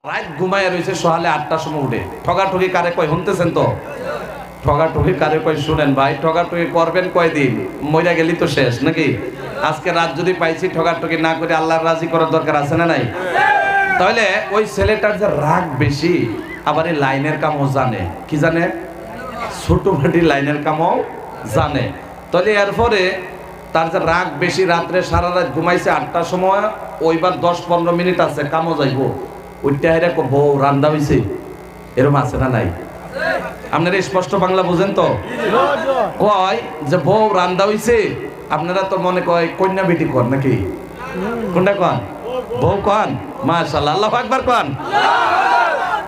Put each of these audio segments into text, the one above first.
রাত ঘুমায় রয়েছে সকালে 8টার সময় উঠে ঠগাঠগি কারে কয় শুনতেছেন তো ঠগাঠগি কারে কয় শুনেন ভাই ঠগাঠগি করবেন কয়দিন মইরা গেলি তো শেষ নাকি আজকে রাত যদি পাইছি ঠগাঠগি না করে আল্লাহর রাজি করার দরকার আছে না নাই তাহলে ওই ছেলেটার যে রাগ বেশি আবার এই লাইনের কামও জানে কি জানে ছোটখাটি লাইনের কামও জানে তাহলে এরপরে তার যে রাগ বেশি রাত্রে সারা রাত ঘুমাইছে 8টার সময় ওইবার 10-15 মিনিট আছে কামও যাইবো ওইটা হেরে বউ রান্না হয়েছে এরকম আছে না নাই আপনারা স্পষ্ট বাংলা বুঝেন তো কয় যে বউ রান্না হয়েছে আপনারা তো মনে কয় কন্যা বেটি কন নাকি কোনটা কন বউ কন মাশাআল্লাহ আল্লাহু আকবার কন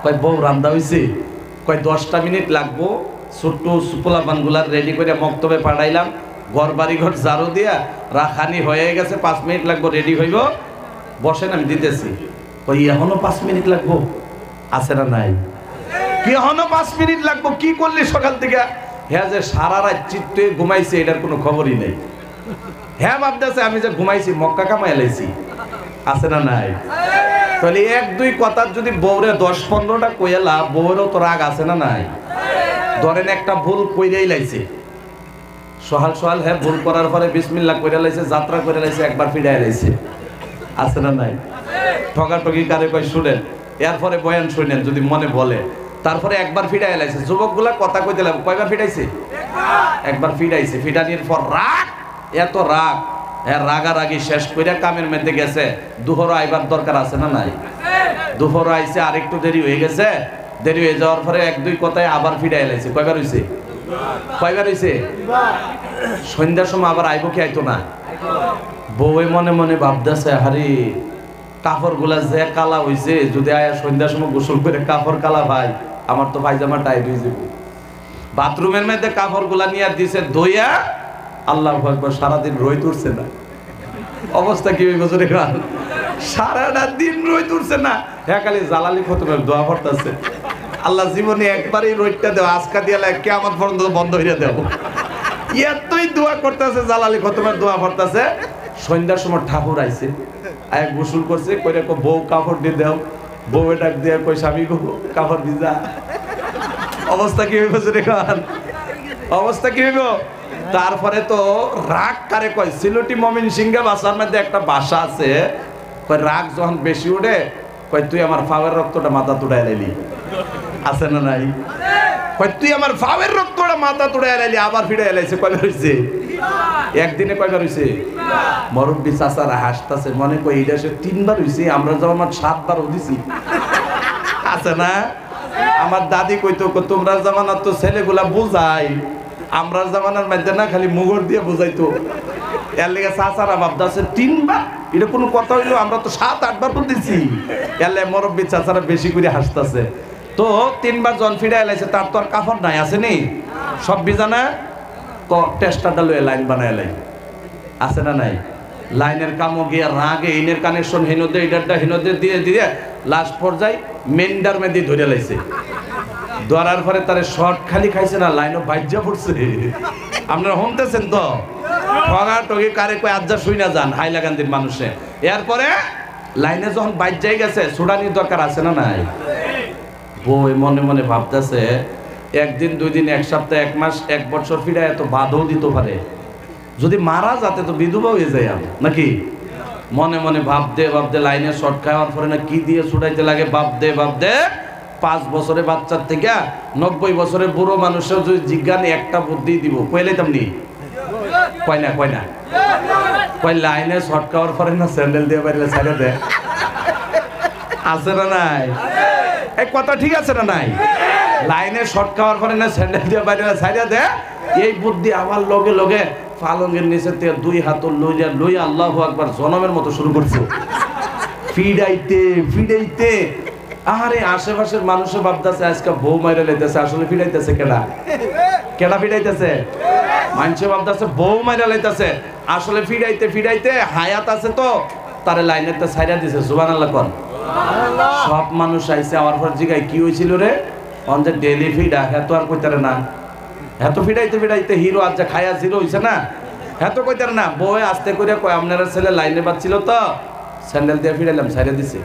কয় বউ রান্না হয়েছে কয় 10টা মিনিট লাগবো ছোট্ট সুপোলাপানগুলার রেডি করে মক্তবে পাঠাইলাম ঘর বাড়ি ঘর ঝাড়ু দিয়া রাখানি হয়ে গেছে 5 মিনিট লাগবো রেডি হইব বসেন আমি দিতেছি ওই এখনো 5 মিনিট লাগবো আছে না নাই কি এখনো 5 মিনিট লাগবো কি করলি সকাল থেকে হ্যাঁ যে সারা রাত চিত্তে ঘুমাইছে এটার কোনো খবরই নেই হ্যাঁ ভাবতেছে আমি যে ঘুমাইছি মক্কা কামাই লাইছি আছে না নাই তাহলে 1-2 কথার যদি বউরে 10-15টা কইলা বউরেও তো রাগ আছে না নাই ধরেন একটা ভুল কইরাই লাইছে সহাল হ্যাঁ ভুল করার পরে বিসমিল্লাহ কইরা লাইছে যাত্রা করে লাইছে একবার ফিরাই লাইছে আছে না নাই ঠগাঠগি কারে কয় শুনেন এরপরে বয়ান শুনেন যদি মনে বলে তারপরে একবার ফিরাই লাইছে যুবকগুলা কথা কইতে লাগবে কয়বার ফিরাইছে একবার ফিরাইছে ফিরানির পর রাগ এত রাগ হ্যাঁ রাগারাগি শেষ কইরা কামের মধ্যে গেছে দুপুর আইবার দরকার আছে না নাই দুপুর আইছে আরেকটু দেরি হয়ে গেছে দেরি হয়ে যাওয়ার পরে 1-2 কথায় আবার ফিরাই লাইছে কয়বার হইছে সন্ধ্যার সময় আবার আইব কি আইতো না বউয়ে মনে মনে ভাবতেছে হারি কাপড় গুলা যে কালা হইছে যদি আয়া সন্ধ্যার সময় গোসল করে কাপড় কালা ভাই আমার তো পায়জামা টাইট হয়ে যাবে বাথরুমের মধ্যে কাপড় গুলা নিয়ে দিছে ধুইয়া আল্লাহু আকবার সারাদিন রই তুলছে না অবস্থা কি হইব জোরে গান সারাটা দিন রই তুলছে না হ্যাঁ খালি জালালি খতমের দোয়া পড়তেছে আল্লাহ জীবনে একবারই রইটা দেও আজকা দিয়া কিয়ামত পর্যন্ত বন্ধ হইয়া দেব এতই দোয়া করতেছে জালালি খতমের দোয়া পড়তেছে সন্ধ্যার সময় ঠাকুর আইছে আয় গোসল করছে কইরা কো বউ কাপড় দিয়ে দাও বউ ডাক দিয়া কই স্বামী গো কাপড় ভিজা অবস্থা কি হইব জোরে গান অবস্থা কি হইব তারপরে তো রাগ কারে কয় সিলেটি ময়মনসিংহ ভাষার মধ্যে একটা ভাষা আছে কয় রাগ যখন বেশি ওঠে কয় তুই আমার ফাওয়ের রক্তটা মাথা তুড়াই লাইলি আছে না নাই কয় তুই আমার ফাওয়ের রক্তটা মাথা তুড়াই লাইলি আবার ফিরে লাইছে কয়বার হইছে একদিনে কয়বার হইছে মুরব্বি চাচারা হাসতাছে মনে কয় এইটা সে 3বার হইছে আমরা যখন 7বার দিছি আছে না আমার দাদি কইতো তোমরা জামানার তো ছেলেগুলা বুঝাই আমরা জামানার মধ্যে না খালি মুগর দিয়ে বুঝাইতো এর লেগে চাচারা ভাবতেছে 3বার এটা কোনো কথা হইলো আমরা তো 7-8বার দিছি এর লেগে মুরব্বি চাচারা বেশি করে হাসতেছে তো 3বার জন ফিরাই লাইছে তার তো আর কাপড় নাই আছে নি সব বিজানা তো টেস্টারটা লয়ে লাইন বানায় লাই আছে না নাই লাইনের কামও গিয়া রাগে ইনের কানেকশন হিনদে ইডারটা হিনদে দিয়ে দিয়ে লাস্ট পর্যায়ে মেন্ডার মধ্যে ধরে লাইছে ধরার পরে তারে শর্ট খালি খাইছে না লাইনও বাইজা পড়ছে আপনারা শুনতেছেন তো ঠগাঠগি কারে কয় আজ্জা শুই না যান হাইলাকান্দির মানুষে এরপরে লাইনে যখন বাইজাই গেছে সুডানির দরকার আছে না নাই বই মনে মনে ভাবতেছে একদিন 2 দিন 1 সপ্তাহ 1 মাস 1 বছর ফিরে এত বাধও দিতে পারে যদি মারা যাতে তো বিধবা হয়ে যায় নাকি মনে মনে ভাবতে লাইনে শর্ট খাওয়ার পরে না কি দিয়ে ছুটাইতে লাগে ভাবতে 5 বছরের বাচ্চার থেকে 90 বছরের বুড়ো মানুষের যদি জিজ্ঞাসা একটা বুদ্ধি দিব কইলাইতাম নি কয় না কয় লাইনে শর্ট খাওয়ার পরে না স্যান্ডেল দিয়ে বাইরে ছাড়ে দেয় আছে না নাই এই কথা ঠিক আছে না নাই লাইনে শর্ট খাওয়ার পরে না স্যান্ডেল দিয়ে বাইরে ছাড়ে দেয় এই বুদ্ধি আমার লগে লগে পালঙ্গের নিচে থেকে 2 হাত লই আল্লাহু আকবার জনমের মতো শুরু করছে ফিডাইতে আরে আশেপাশের মানুষে ভাবতেছে আজকে বউ মাইরা লাইতেছে আসলে ফিডাইতেছে কেডা ফিডাইতেছে মানুষে ভাবতেছে বউ মাইরা লাইতেছে আসলে ফিডাইতে হায়াত আছে তো তারে লাইনেতে ছাইরা দিছে সুবহানাল্লাহ কোন সব মানুষ আইছে আমার পর জিগায় কি হইছিল রে অন যে ডেলি ফিডা এত আর কইতারে না এত ফিডাইতে হিরো আজ যা খায়া জিরো হইছে না এত কইতারে না বউ আস্তে করে কয় আপনার ছেলে লাইনে বাজছিল তো স্যান্ডেল দিয়ে ফিরাইলাম ছাইরা দিছে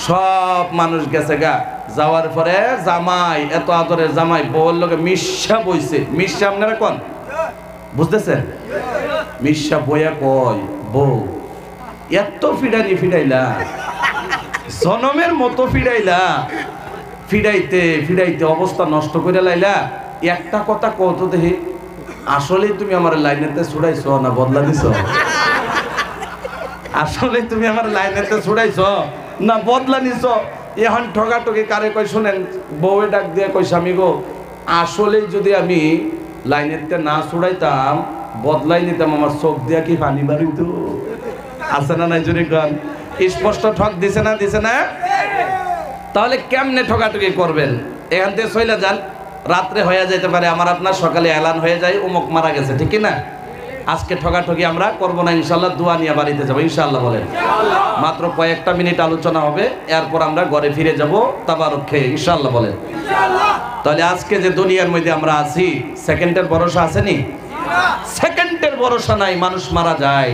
সব মানুষ গেছে গা। যাওয়ার পরে জামাই, এত আদরের জামাই বউর লোকে মিশা বইছে। মিশা আপনারা কোন বুঝতেছেন? মিশা বইয়া কয়, বউ এত ফিডানি ফিডাইলা, জনমের মতো ফিডাইলা, ফিডাইতে ফিডাইতে অবস্থা নষ্ট করে লাইলা। একটা কথা কত দেখি, আসলে তুমি আমার লাইনেতে ছুড়াইছো না বদলা দিছ? আসলে তুমি আমার লাইনেতে ছুড়াইছ না বদলা নিছ? এখন ঠকাঠকি কারে কই শুনেন, বউয়ে ডাক দিয়ে কই, স্বামী গো আসলে যদি আমি লাইনেতে না ছুড়াইতাম, বদলাই নিতাম, আমার চোখ দিয়া কি পানি বাড়িত? আছে না নাই জুড়ে গান? স্পষ্ট ঠক দিছে না, দিছে না? তাহলে কেমনে ঠকাঠকি করবেন? এখান থেকে চলে যান, রাত্রে হয়ে যেতে পারে আমার আপনার, সকালে এলান হয়ে যায় অমুক মারা গেছে, ঠিক না? আজকে ঠকাঠকি আমরা করবো না ইনশাল্লাহ, দোয়া নিয়ে বাড়িতে যাবো ইনশাল্লাহ। বলেন মাত্র কয়েকটা মিনিট আলোচনা হবে, এরপর আমরা ঘরে ফিরে যাব তাবারক খেয়ে ইনশাল্লাহ। বলেন তাহলে আজকে যে দুনিয়ার মধ্যে আমরা আছি, সেকেন্ডের ভরসা আছে নি? সেকেন্ডের ভরসা নাই, মানুষ মারা যায়।